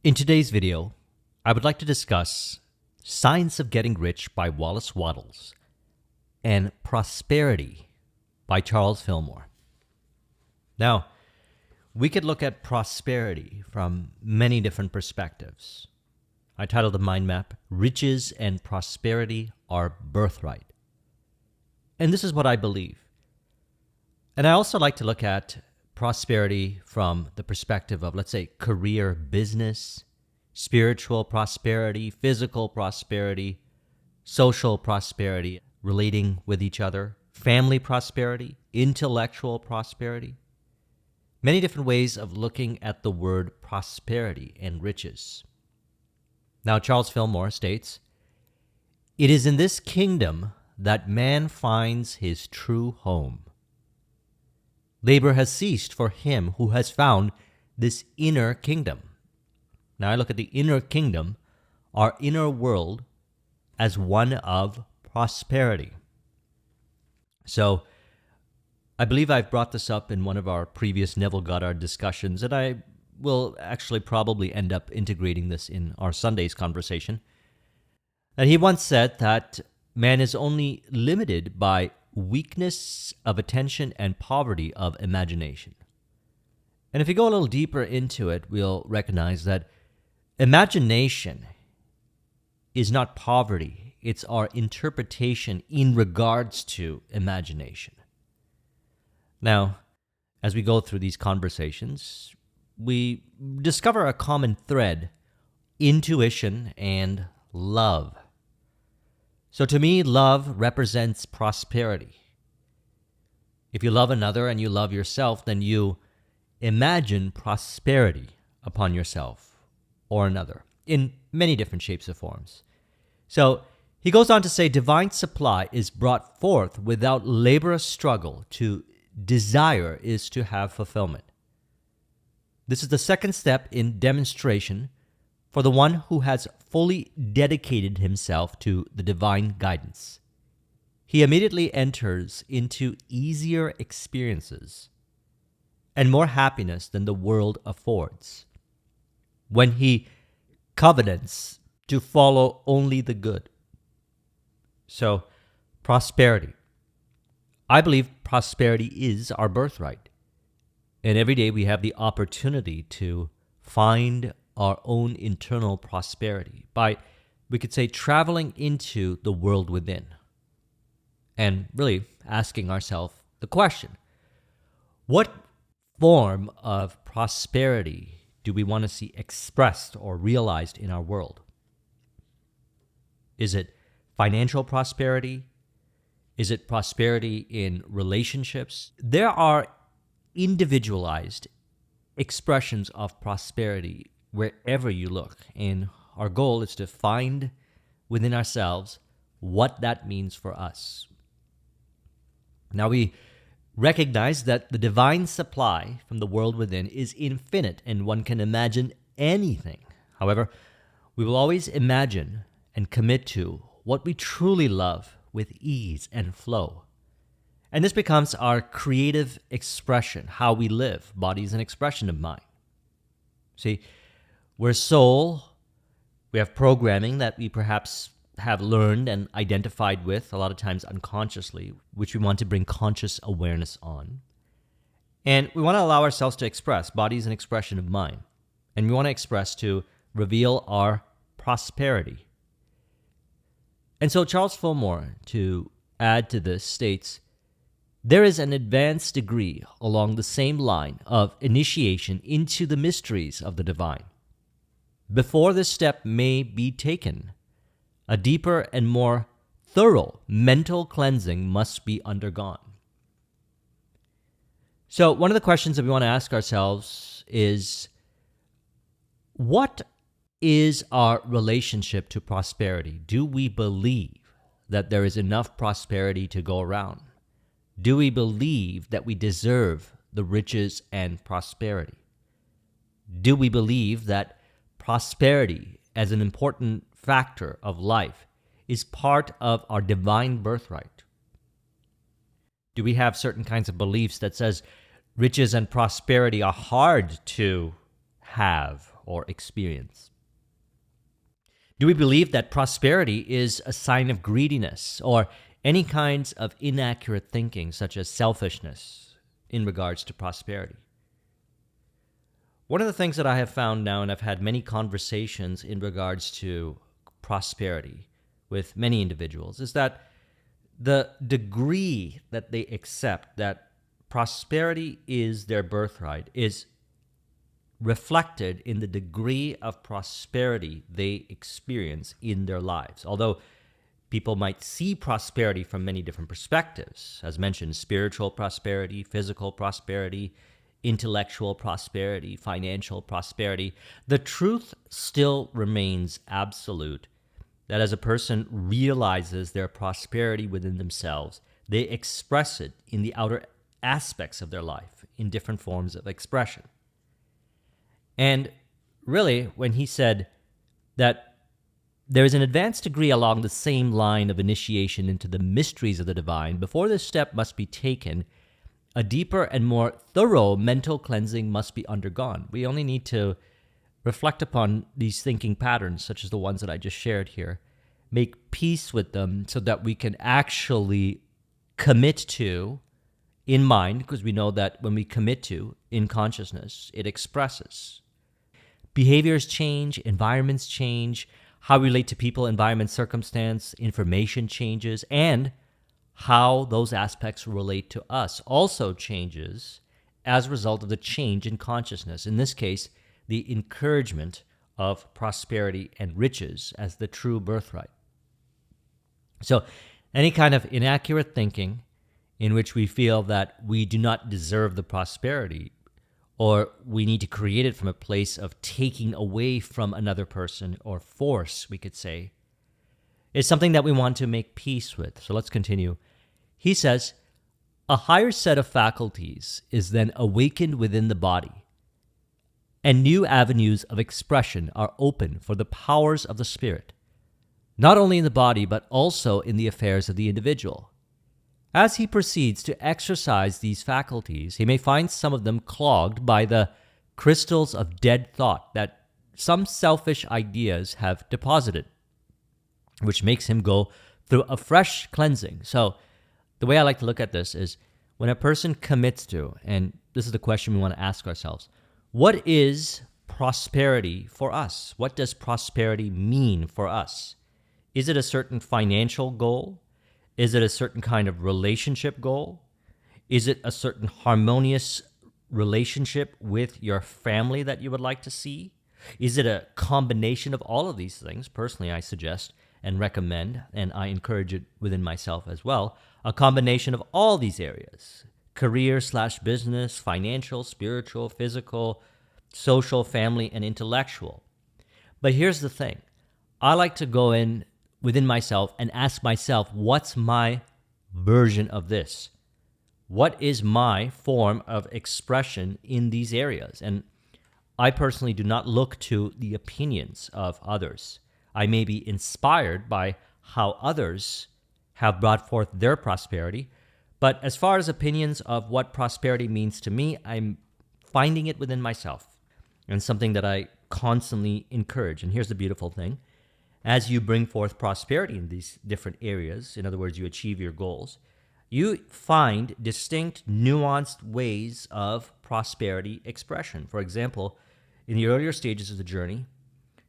In today's video, I would like to discuss Science of Getting Rich by Wallace Wattles and Prosperity by Charles Fillmore. Now, we could look at prosperity from many different perspectives. I titled the mind map, Riches and Prosperity Are Birthright. And this is what I believe. And I also like to look at prosperity from the perspective of, let's say, career, business, spiritual prosperity, physical prosperity, social prosperity, relating with each other, family prosperity, intellectual prosperity. Many different ways of looking at the word prosperity and riches. Now, Charles Fillmore states, "It is in this kingdom that man finds his true home. Labor has ceased for him who has found this inner kingdom." Now I look at the inner kingdom, our inner world, as one of prosperity. So I believe I've brought this up in one of our previous Neville Goddard discussions, and I will actually probably end up integrating this in our Sunday's conversation. And he once said that man is only limited by weakness of attention and poverty of imagination. And if we go a little deeper into it, we'll recognize that imagination is not poverty, it's our interpretation in regards to imagination. Now, as we go through these conversations, we discover a common thread: intuition and love. So to me, love represents prosperity. If you love another and you love yourself, then you imagine prosperity upon yourself or another in many different shapes or forms. So he goes on to say, divine supply is brought forth without laborious struggle. To desire is to have fulfillment. This is the second step in demonstration for the one who has fully dedicated himself to the divine guidance. He immediately enters into easier experiences and more happiness than the world affords, when he covenants to follow only the good. So, prosperity. I believe prosperity is our birthright. And every day we have the opportunity to find our own internal prosperity by, we could say, traveling into the world within and really asking ourselves the question, what form of prosperity do we want to see expressed or realized in our world? Is it financial prosperity? Is it prosperity in relationships? There are individualized expressions of prosperity wherever you look, and our goal is to find within ourselves what that means for us. Now, we recognize that the divine supply from the world within is infinite, and one can imagine anything. However, we will always imagine and commit to what we truly love with ease and flow. And this becomes our creative expression, how we live. Body is an expression of mind. See, we're soul. We have programming that we perhaps have learned and identified with, a lot of times unconsciously, which we want to bring conscious awareness on. And we want to allow ourselves to express. Body is an expression of mind. And we want to express to reveal our prosperity. And so Charles Fillmore, to add to this, states, there is an advanced degree along the same line of initiation into the mysteries of the divine. Before this step may be taken, a deeper and more thorough mental cleansing must be undergone. So one of the questions that we want to ask ourselves is, what is our relationship to prosperity? Do we believe that there is enough prosperity to go around? Do we believe that we deserve the riches and prosperity? Do we believe that prosperity as an important factor of life is part of our divine birthright? Do we have certain kinds of beliefs that says riches and prosperity are hard to have or experience? Do we believe that prosperity is a sign of greediness or any kinds of inaccurate thinking, such as selfishness, in regards to prosperity? One of the things that I have found now, and I've had many conversations in regards to prosperity with many individuals, is that the degree that they accept that prosperity is their birthright is reflected in the degree of prosperity they experience in their lives. Although people might see prosperity from many different perspectives, as mentioned, spiritual prosperity, physical prosperity, intellectual prosperity, financial prosperity, the truth still remains absolute that as a person realizes their prosperity within themselves, they express it in the outer aspects of their life in different forms of expression. And really, when he said that there is an advanced degree along the same line of initiation into the mysteries of the divine, before this step must be taken, a deeper and more thorough mental cleansing must be undergone. We only need to reflect upon these thinking patterns, such as the ones that I just shared here, make peace with them so that we can actually commit to in mind, because we know that when we commit to in consciousness, it expresses. Behaviors change, environments change, how we relate to people, environment, circumstance, information changes, and how those aspects relate to us also changes as a result of the change in consciousness. In this case, the encouragement of prosperity and riches as the true birthright. So, any kind of inaccurate thinking in which we feel that we do not deserve the prosperity, or we need to create it from a place of taking away from another person, or force, we could say, is something that we want to make peace with. So let's continue. He says, a higher set of faculties is then awakened within the body, and new avenues of expression are open for the powers of the spirit, not only in the body, but also in the affairs of the individual. As he proceeds to exercise these faculties, he may find some of them clogged by the crystals of dead thought that some selfish ideas have deposited, which makes him go through a fresh cleansing. So the way I like to look at this is when a person commits to, and this is the question we want to ask ourselves, what is prosperity for us? What does prosperity mean for us? Is it a certain financial goal? Is it a certain kind of relationship goal? Is it a certain harmonious relationship with your family that you would like to see? Is it a combination of all of these things? Personally, I suggest and recommend, and I encourage it within myself as well, a combination of all these areas: career/business, financial, spiritual, physical, social, family, and intellectual. But here's the thing. I like to go in within myself and ask myself, what's my version of this? What is my form of expression in these areas? And I personally do not look to the opinions of others. I may be inspired by how others have brought forth their prosperity, but as far as opinions of what prosperity means to me, I'm finding it within myself, and something that I constantly encourage. And here's the beautiful thing. As you bring forth prosperity in these different areas, in other words, you achieve your goals, you find distinct, nuanced ways of prosperity expression. For example, in the earlier stages of the journey,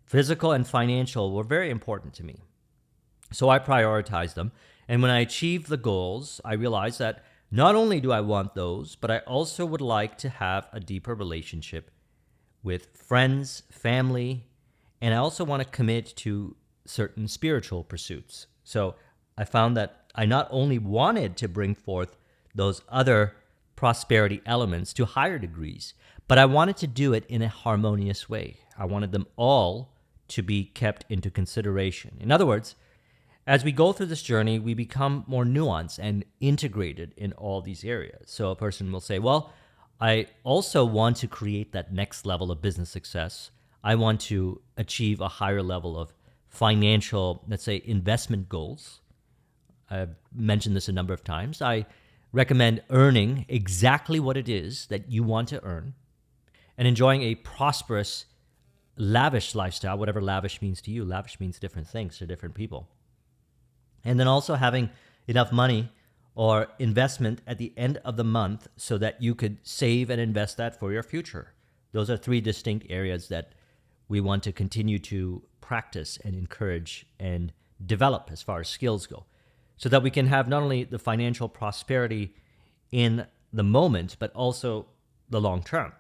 physical and financial were very important to me. So I prioritized them. And when I achieved the goals, I realized that not only do I want those, but I also would like to have a deeper relationship with friends, family, and I also want to commit to certain spiritual pursuits. So I found that I not only wanted to bring forth those other prosperity elements to higher degrees, but I wanted to do it in a harmonious way. I wanted them all to be kept into consideration. In other words, as we go through this journey, we become more nuanced and integrated in all these areas. So a person will say, well, I also want to create that next level of business success. I want to achieve a higher level of financial, let's say, investment goals. I've mentioned this a number of times. I recommend earning exactly what it is that you want to earn and enjoying a prosperous lavish lifestyle, whatever lavish means to you. Lavish means different things to different people. And then also having enough money or investment at the end of the month so that you could save and invest that for your future. Those are three distinct areas that we want to continue to practice and encourage and develop as far as skills go, so that we can have not only the financial prosperity in the moment, but also the long term.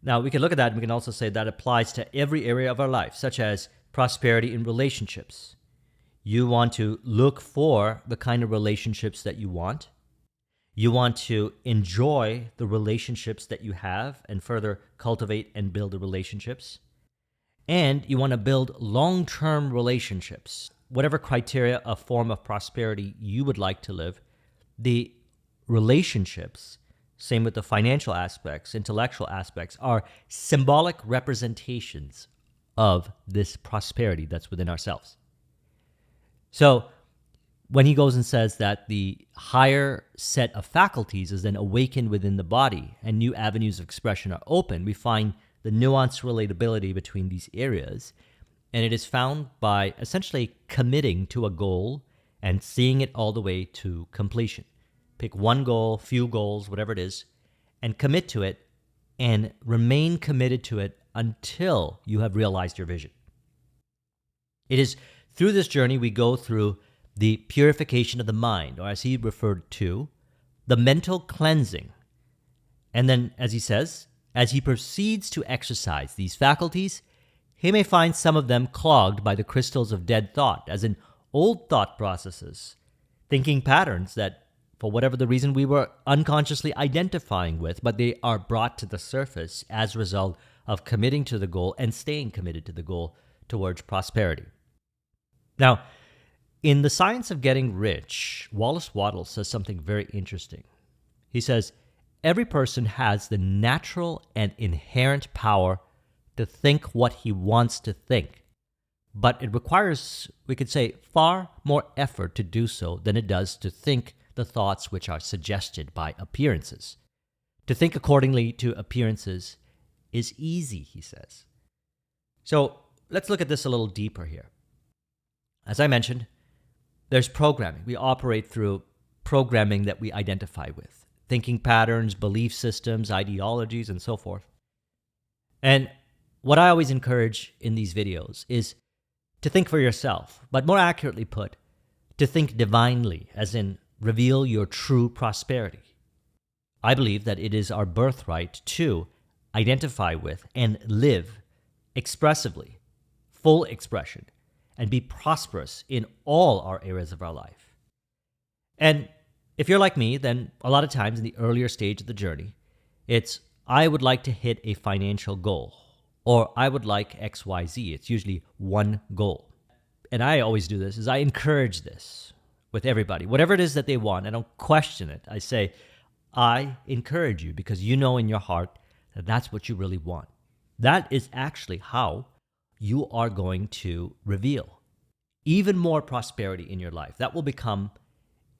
Now, we can look at that and we can also say that applies to every area of our life, such as prosperity in relationships. You want to look for the kind of relationships that you want. You want to enjoy the relationships that you have and further cultivate and build the relationships. And you want to build long-term relationships. Whatever criteria, a form of prosperity you would like to live, the relationships, same with the financial aspects, intellectual aspects, are symbolic representations of this prosperity that's within ourselves. So when he goes and says that the higher set of faculties is then awakened within the body and new avenues of expression are open, we find the nuanced relatability between these areas. And it is found by essentially committing to a goal and seeing it all the way to completion. Pick one goal, few goals, whatever it is, and commit to it and remain committed to it until you have realized your vision. It is through this journey we go through the purification of the mind, or as he referred to, the mental cleansing. And then, as he says, as he proceeds to exercise these faculties, he may find some of them clogged by the crystals of dead thought, as in old thought processes, thinking patterns that, for whatever the reason, we were unconsciously identifying with, but they are brought to the surface as a result of committing to the goal and staying committed to the goal towards prosperity. Now, in The Science of Getting Rich, Wallace Wattles says something very interesting. He says, every person has the natural and inherent power to think what he wants to think, but it requires, we could say, far more effort to do so than it does to think the thoughts which are suggested by appearances. To think accordingly to appearances is easy, he says. So let's look at this a little deeper here. As I mentioned, there's programming. We operate through programming that we identify with, thinking patterns, belief systems, ideologies, and so forth. And what I always encourage in these videos is to think for yourself, but more accurately put, to think divinely, as in reveal your true prosperity. I believe that it is our birthright to identify with and live expressively, full expression, and be prosperous in all our areas of our life. And if you're like me, then a lot of times in the earlier stage of the journey, it's, I would like to hit a financial goal, or I would like XYZ. It's usually one goal. And I always do this, is I encourage this with everybody. Whatever it is that they want, I don't question it. I say, I encourage you because you know in your heart that that's what you really want. That is actually how you are going to reveal even more prosperity in your life. That will become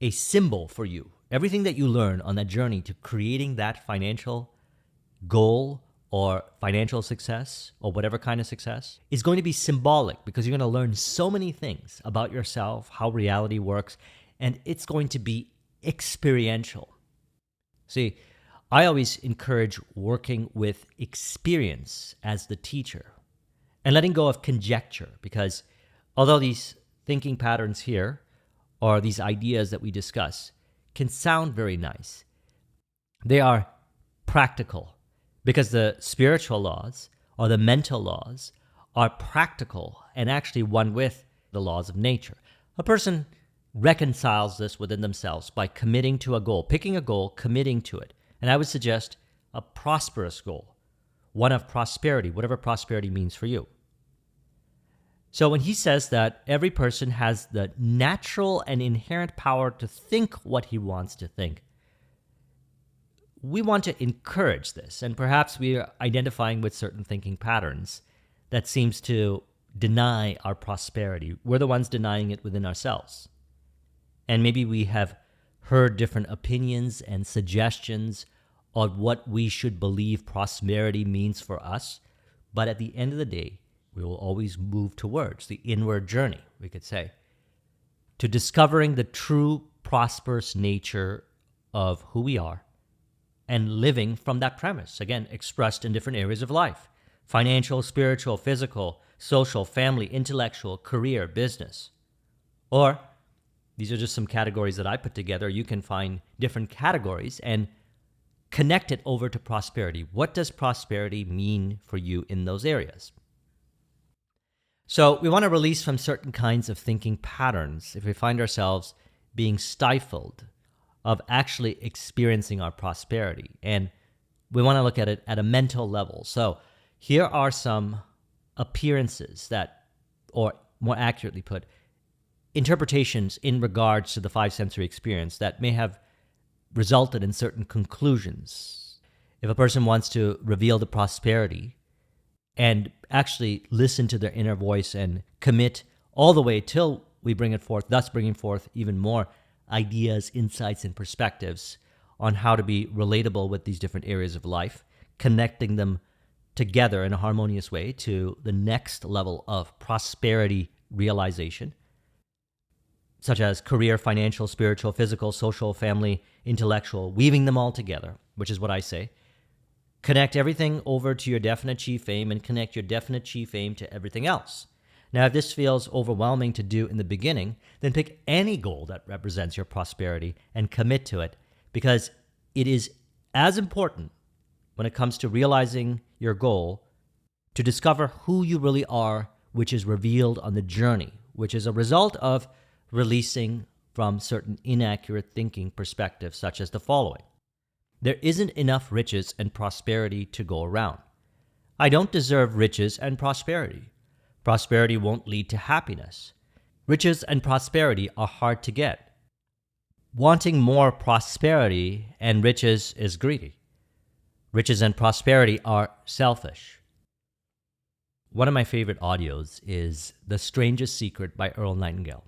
a symbol for you. Everything that you learn on that journey to creating that financial goal or financial success or whatever kind of success is going to be symbolic because you're going to learn so many things about yourself, how reality works, and it's going to be experiential. See, I always encourage working with experience as the teacher and letting go of conjecture, because although these thinking patterns here or these ideas that we discuss can sound very nice, they are practical because the spiritual laws or the mental laws are practical and actually one with the laws of nature. A person reconciles this within themselves by committing to a goal, picking a goal, committing to it. And I would suggest a prosperous goal, one of prosperity, whatever prosperity means for you. So when he says that every person has the natural and inherent power to think what he wants to think, we want to encourage this. And perhaps we are identifying with certain thinking patterns that seems to deny our prosperity. We're the ones denying it within ourselves. And maybe we have heard different opinions and suggestions on what we should believe prosperity means for us, But at the end of the day, we will always move towards the inward journey, we could say, to discovering the true prosperous nature of who we are and living from that premise, again, expressed in different areas of life: financial, spiritual, physical, social, family, intellectual, career, business. Or these are just some categories that I put together. You can find different categories and connect it over to prosperity. What does prosperity mean for you in those areas? So we want to release from certain kinds of thinking patterns if we find ourselves being stifled of actually experiencing our prosperity. And we want to look at it at a mental level. So here are some appearances that, or more accurately put, interpretations in regards to the five sensory experience that may have resulted in certain conclusions. If a person wants to reveal the prosperity and actually listen to their inner voice and commit all the way till we bring it forth, thus bringing forth even more ideas, insights, and perspectives on how to be relatable with these different areas of life, connecting them together in a harmonious way to the next level of prosperity realization, such as career, financial, spiritual, physical, social, family, intellectual, weaving them all together, which is what I say. Connect everything over to your definite chief aim and connect your definite chief aim to everything else. Now, if this feels overwhelming to do in the beginning, then pick any goal that represents your prosperity and commit to it, because it is as important when it comes to realizing your goal to discover who you really are, which is revealed on the journey, which is a result of releasing from certain inaccurate thinking perspectives, such as the following. There isn't enough riches and prosperity to go around. I don't deserve riches and prosperity. Prosperity won't lead to happiness. Riches and prosperity are hard to get. Wanting more prosperity and riches is greedy. Riches and prosperity are selfish. One of my favorite audios is The Strangest Secret by Earl Nightingale.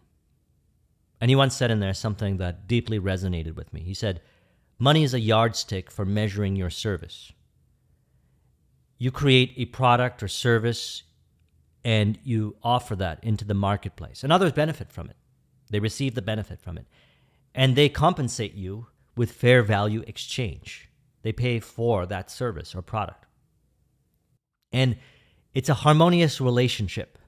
And he once said in there something that deeply resonated with me. He said, money is a yardstick for measuring your service. You create a product or service and you offer that into the marketplace, and others benefit from it. They receive the benefit from it, and they compensate you with fair value exchange. They pay for that service or product. And it's a harmonious relationship.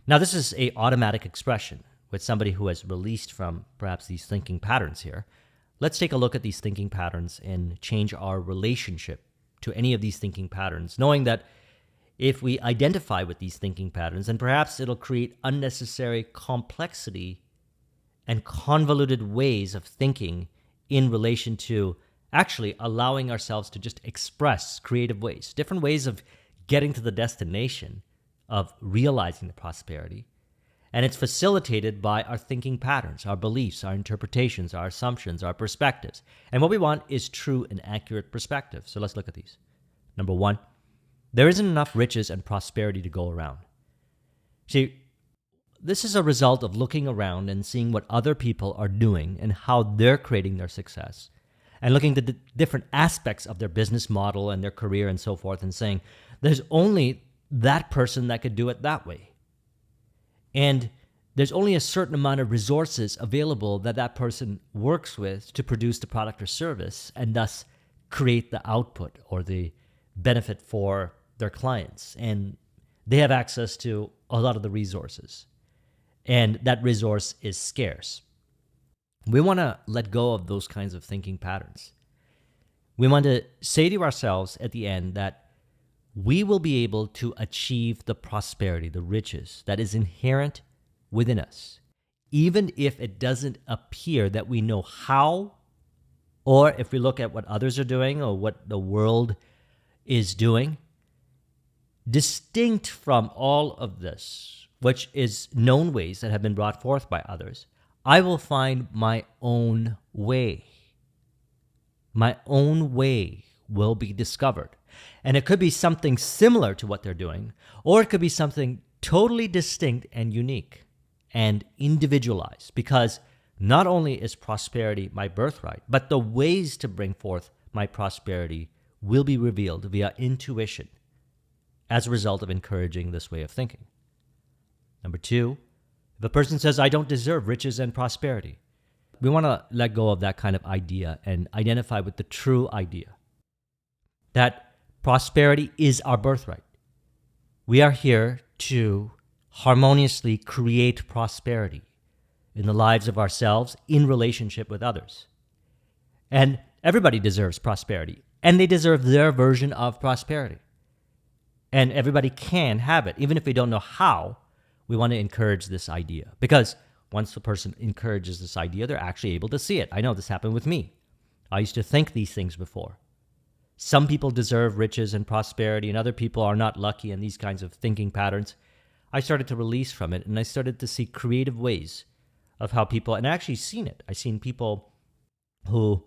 Now, this is an automatic expression with somebody who has released from perhaps these thinking patterns here. Let's take a look at these thinking patterns and change our relationship to any of these thinking patterns, knowing that if we identify with these thinking patterns, then perhaps it'll create unnecessary complexity and convoluted ways of thinking in relation to actually allowing ourselves to just express creative ways, different ways of getting to the destination of realizing the prosperity. And it's facilitated by our thinking patterns, our beliefs, our interpretations, our assumptions, our perspectives. And what we want is true and accurate perspective. So let's look at these. Number one, there isn't enough riches and prosperity to go around. See, this is a result of looking around and seeing what other people are doing and how they're creating their success, and looking at the different aspects of their business model and their career and so forth, and saying, there's only that person that could do it that way. And there's only a certain amount of resources available that that person works with to produce the product or service, and thus create the output or the benefit for their clients. And they have access to a lot of the resources. And that resource is scarce. We want to let go of those kinds of thinking patterns. We want to say to ourselves at the end that we will be able to achieve the prosperity, the riches that is inherent within us, even if it doesn't appear that we know how, or if we look at what others are doing or what the world is doing. Distinct from all of this, which is known ways that have been brought forth by others, I will find my own way. My own way will be discovered. And it could be something similar to what they're doing, or it could be something totally distinct and unique and individualized, because not only is prosperity my birthright, but the ways to bring forth my prosperity will be revealed via intuition. as a result of encouraging this way of thinking. Number two, if a person says, I don't deserve riches and prosperity, we want to let go of that kind of idea and identify with the true idea that prosperity is our birthright. We are here to harmoniously create prosperity in the lives of ourselves in relationship with others. And everybody deserves prosperity, and they deserve their version of prosperity. And everybody can have it, even if we don't know how. We want to encourage this idea, because once the person encourages this idea, they're actually able to see it. I know this happened with me. I used to think these things before. Some people deserve riches and prosperity, and other people are not lucky, and these kinds of thinking patterns. I started to release from it, and I started to see creative ways of how people, and I actually seen it. I've seen people who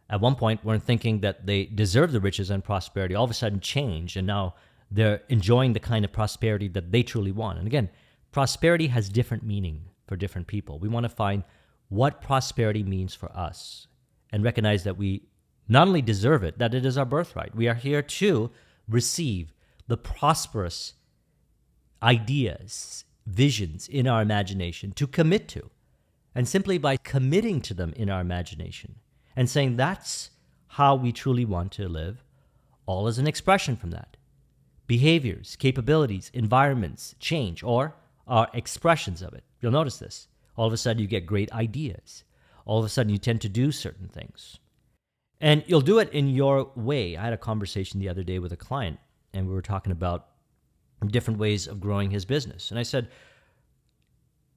at one point weren't thinking that they deserve the riches and prosperity, all of a sudden change, and now they're enjoying the kind of prosperity that they truly want. And again, prosperity has different meaning for different people. We want to find what prosperity means for us and recognize that we not only deserve it, that it is our birthright. We are here to receive the prosperous ideas, visions in our imagination to commit to. And simply by committing to them in our imagination and saying that's how we truly want to live, all is an expression from that. Behaviors, capabilities, environments change or are expressions of it. You'll notice this. All of a sudden you get great ideas. All of a sudden you tend to do certain things. And you'll do it in your way. I had a conversation the other day with a client, and we were talking about different ways of growing his business. And I said,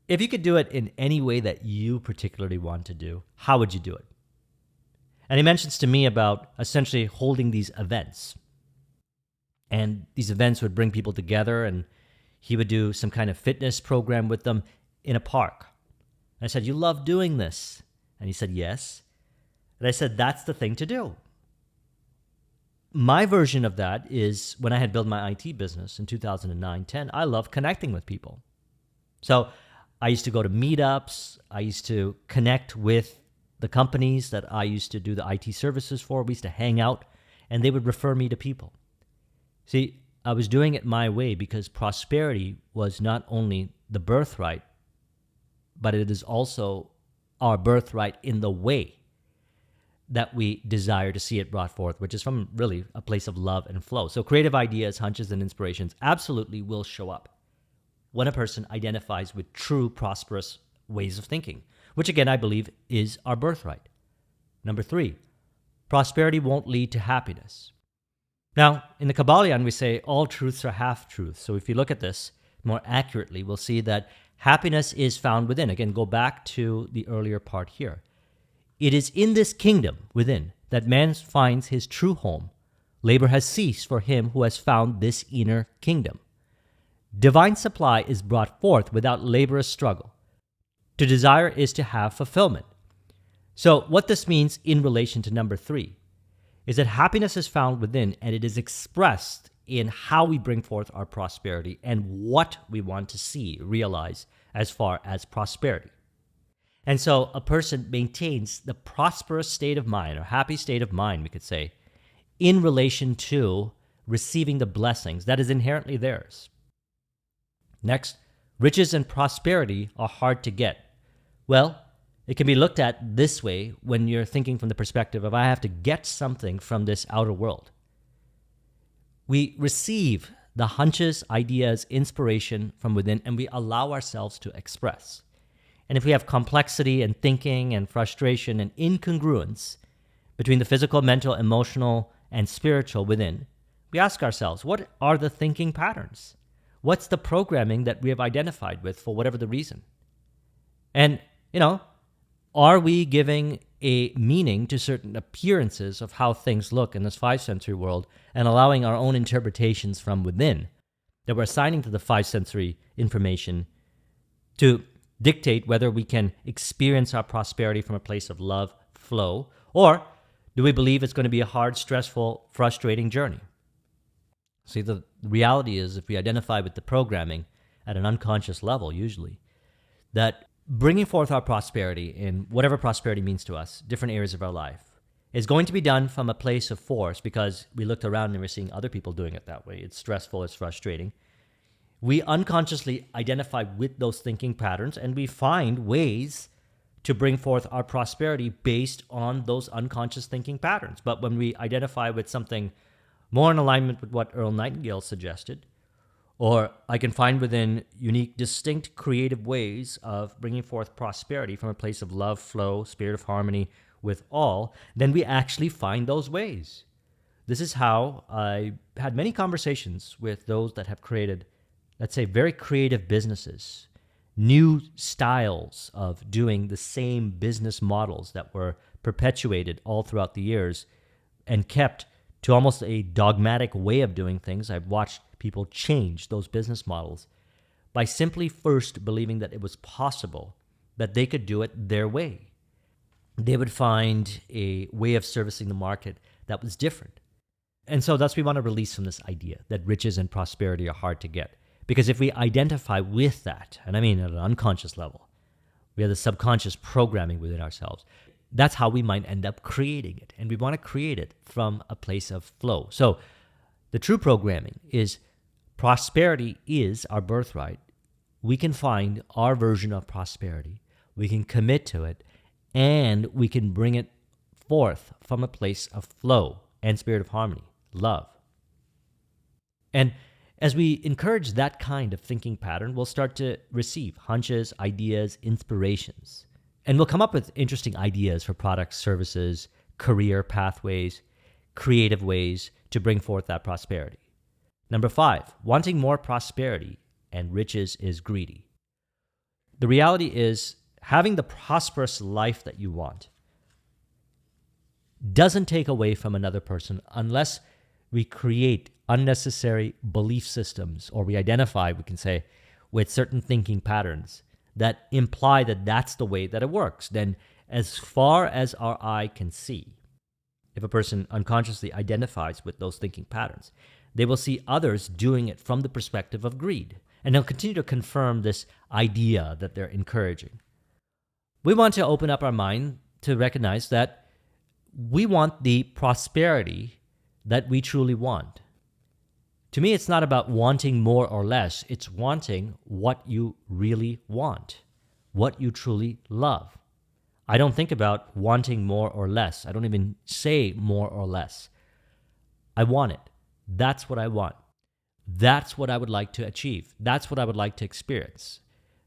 if you could do it in any way that you particularly want to do, how would you do it? And he mentions to me about essentially holding these events. And these events would bring people together, and he would do some kind of fitness program with them in a park. And I said, you love doing this? And he said, yes. And I said, that's the thing to do. My version of that is when I had built my IT business in 2009-10, I love connecting with people. So I used to go to meetups. I used to connect with the companies that I used to do the IT services for. We used to hang out, and they would refer me to people. See, I was doing it my way because prosperity was not only the birthright, but it is also our birthright in the way that we desire to see it brought forth, which is from really a place of love and flow. So creative ideas, hunches, and inspirations absolutely will show up when a person identifies with true prosperous ways of thinking, which again, I believe is our birthright. Number 3, prosperity won't lead to happiness. Now, in the Kabbalion, we say all truths are half-truths. So if you look at this more accurately, we'll see that happiness is found within. Again, go back to the earlier part here. It is in this kingdom within that man finds his true home. Labor has ceased for him who has found this inner kingdom. Divine supply is brought forth without laborious struggle. To desire is to have fulfillment. So what this means in relation to number 3 is that happiness is found within, and it is expressed in how we bring forth our prosperity and what we want to see, realize as far as prosperity. And so a person maintains the prosperous state of mind, or happy state of mind, we could say, in relation to receiving the blessings that is inherently theirs. Next, riches and prosperity are hard to get. Well, it can be looked at this way when you're thinking from the perspective of I have to get something from this outer world. We receive the hunches, ideas, inspiration from within, and we allow ourselves to express. And if we have complexity and thinking and frustration and incongruence between the physical, mental, emotional, and spiritual within, we ask ourselves, what are the thinking patterns? What's the programming that we have identified with for whatever the reason? And, are we giving a meaning to certain appearances of how things look in this 5-sensory world and allowing our own interpretations from within that we're assigning to the 5-sensory information to dictate whether we can experience our prosperity from a place of love, flow, or do we believe it's going to be a hard, stressful, frustrating journey? See, the reality is if we identify with the programming at an unconscious level, usually, that bringing forth our prosperity in whatever prosperity means to us, different areas of our life, is going to be done from a place of force because we looked around and we're seeing other people doing it that way. It's stressful, it's frustrating. We unconsciously identify with those thinking patterns and we find ways to bring forth our prosperity based on those unconscious thinking patterns. But when we identify with something more in alignment with what Earl Nightingale suggested, or I can find within unique, distinct, creative ways of bringing forth prosperity from a place of love, flow, spirit of harmony with all, then we actually find those ways. This is how I had many conversations with those that have created, let's say, very creative businesses, new styles of doing the same business models that were perpetuated all throughout the years and kept to almost a dogmatic way of doing things. I've watched people change those business models by simply first believing that it was possible that they could do it their way. They would find a way of servicing the market that was different. And so that's what we want to release from this idea that riches and prosperity are hard to get. Because if we identify with that, and I mean at an unconscious level, we have the subconscious programming within ourselves, that's how we might end up creating it. And we want to create it from a place of flow. So the true programming is prosperity is our birthright. We can find our version of prosperity. We can commit to it, and we can bring it forth from a place of flow and spirit of harmony, love. And as we encourage that kind of thinking pattern, we'll start to receive hunches, ideas, inspirations. And we'll come up with interesting ideas for products, services, career pathways, creative ways to bring forth that prosperity. Number 5, wanting more prosperity and riches is greedy. The reality is having the prosperous life that you want doesn't take away from another person unless we create unnecessary belief systems, or we identify, we can say, with certain thinking patterns that imply that that's the way that it works. Then as far as our eye can see, if a person unconsciously identifies with those thinking patterns, they will see others doing it from the perspective of greed. And they'll continue to confirm this idea that they're encouraging. We want to open up our mind to recognize that we want the prosperity that we truly want. To me, it's not about wanting more or less. It's wanting what you really want, what you truly love. I don't think about wanting more or less. I don't even say more or less. I want it. That's what I want. That's what I would like to achieve. That's what I would like to experience.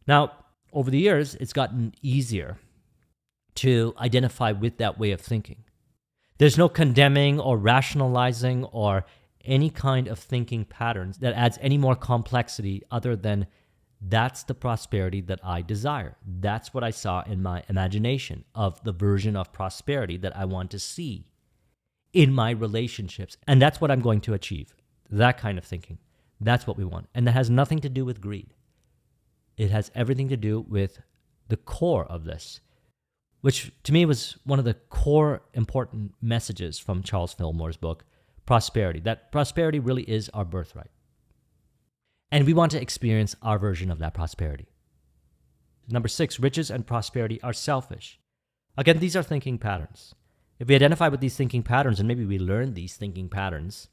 Now, over the years, it's gotten easier to identify with that way of thinking. There's no condemning or rationalizing or any kind of thinking patterns that adds any more complexity other than that's the prosperity that I desire. That's what I saw in my imagination of the version of prosperity that I want to see in my relationships. And that's what I'm going to achieve. That kind of thinking. That's what we want. And that has nothing to do with greed. It has everything to do with the core of this, which to me was one of the core important messages from Charles Fillmore's book, Prosperity, that prosperity really is our birthright. And we want to experience our version of that prosperity. Number 6, riches and prosperity are selfish. Again, these are thinking patterns. If we identify with these thinking patterns, and maybe we learn these thinking patterns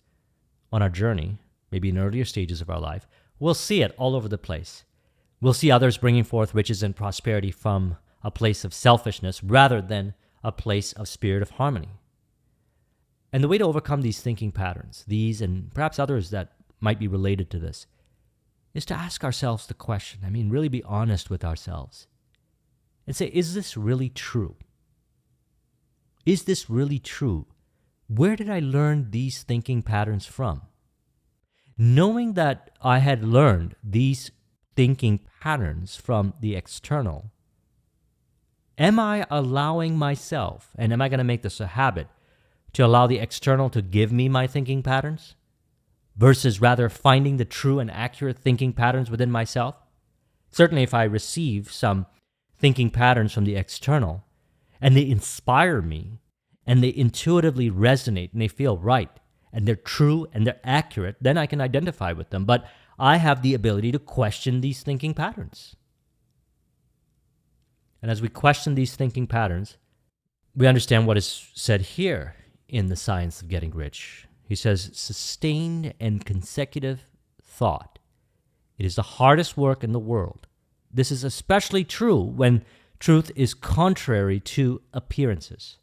on our journey, maybe in earlier stages of our life, we'll see it all over the place. We'll see others bringing forth riches and prosperity from a place of selfishness rather than a place of spirit of harmony. And the way to overcome these thinking patterns, these and perhaps others that might be related to this, is to ask ourselves the question, really be honest with ourselves and say, is this really true? Is this really true? Where did I learn these thinking patterns from? Knowing that I had learned these thinking patterns from the external, am I allowing myself, and am I going to make this a habit, to allow the external to give me my thinking patterns versus rather finding the true and accurate thinking patterns within myself? Certainly if I receive some thinking patterns from the external and they inspire me and they intuitively resonate and they feel right and they're true and they're accurate, then I can identify with them. But I have the ability to question these thinking patterns. And as we question these thinking patterns, we understand what is said here in The Science of Getting Rich. He says, sustained and consecutive thought. It is the hardest work in the world. This is especially true when truth is contrary to appearances.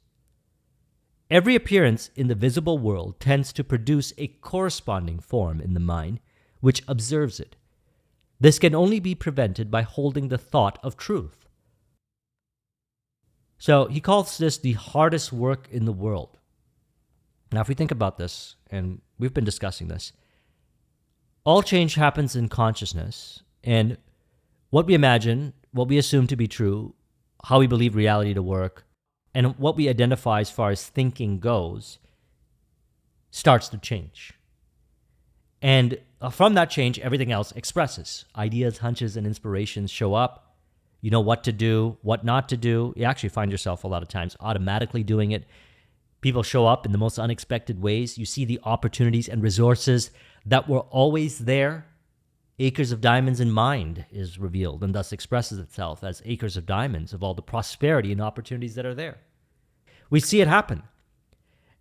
Every appearance in the visible world tends to produce a corresponding form in the mind which observes it. This can only be prevented by holding the thought of truth. So he calls this the hardest work in the world. Now, if we think about this, and we've been discussing this, all change happens in consciousness, and what we imagine, what we assume to be true, how we believe reality to work, and what we identify as far as thinking goes, starts to change. And from that change, everything else expresses. Ideas, hunches, and inspirations show up. You know what to do, what not to do. You actually find yourself a lot of times automatically doing it. People show up in the most unexpected ways. You see the opportunities and resources that were always there. Acres of diamonds in mind is revealed and thus expresses itself as acres of diamonds of all the prosperity and opportunities that are there. We see it happen.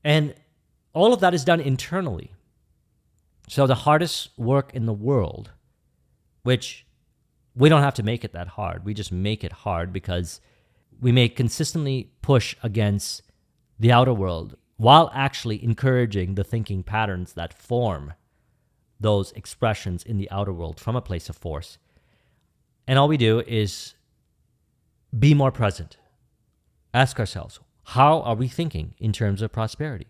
And all of that is done internally. So the hardest work in the world, which we don't have to make it that hard. We just make it hard because we may consistently push against the outer world while actually encouraging the thinking patterns that form those expressions in the outer world from a place of force. And all we do is be more present. Ask ourselves, how are we thinking in terms of prosperity?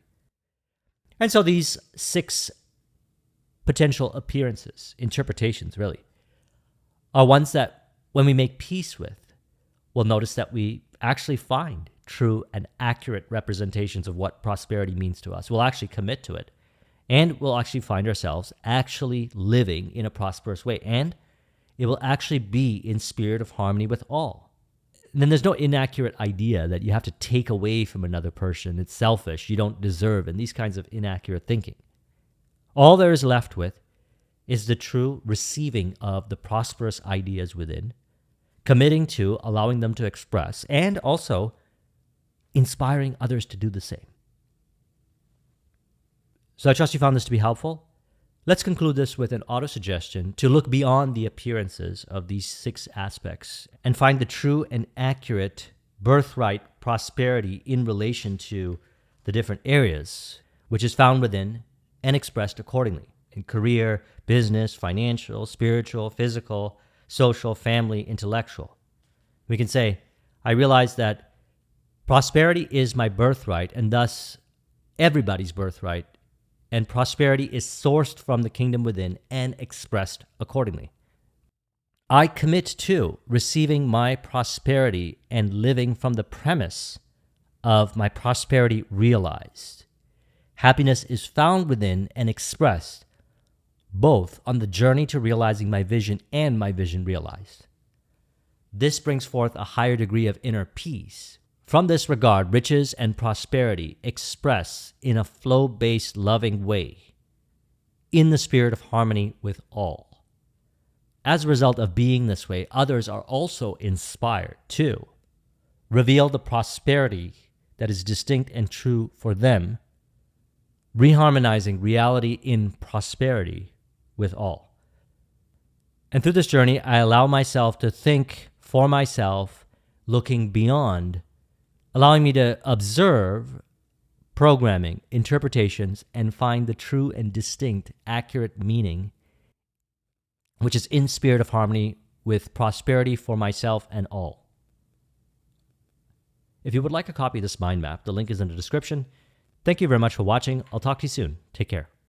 And so these 6 potential appearances, interpretations really, are ones that when we make peace with, we'll notice that we actually find true and accurate representations of what prosperity means to us. We'll actually commit to it. And we'll actually find ourselves actually living in a prosperous way. And it will actually be in spirit of harmony with all. And then there's no inaccurate idea that you have to take away from another person. It's selfish. You don't deserve. And these kinds of inaccurate thinking. All there is left with is the true receiving of the prosperous ideas within, committing to allowing them to express, and also inspiring others to do the same. So I trust you found this to be helpful. Let's conclude this with an auto-suggestion to look beyond the appearances of these 6 aspects and find the true and accurate birthright prosperity in relation to the different areas, which is found within and expressed accordingly in career, business, financial, spiritual, physical, social, family, intellectual. We can say, I realize that prosperity is my birthright and thus everybody's birthright. And prosperity is sourced from the kingdom within and expressed accordingly. I commit to receiving my prosperity and living from the premise of my prosperity realized. Happiness is found within and expressed both on the journey to realizing my vision and my vision realized. This brings forth a higher degree of inner peace. From this regard, riches and prosperity express in a flow-based loving way, in the spirit of harmony with all. As a result of being this way, others are also inspired to reveal the prosperity that is distinct and true for them, reharmonizing reality in prosperity with all. And through this journey, I allow myself to think for myself, looking beyond, allowing me to observe programming, interpretations, and find the true and distinct, accurate meaning, which is in spirit of harmony with prosperity for myself and all. If you would like a copy of this mind map, the link is in the description. Thank you very much for watching. I'll talk to you soon. Take care.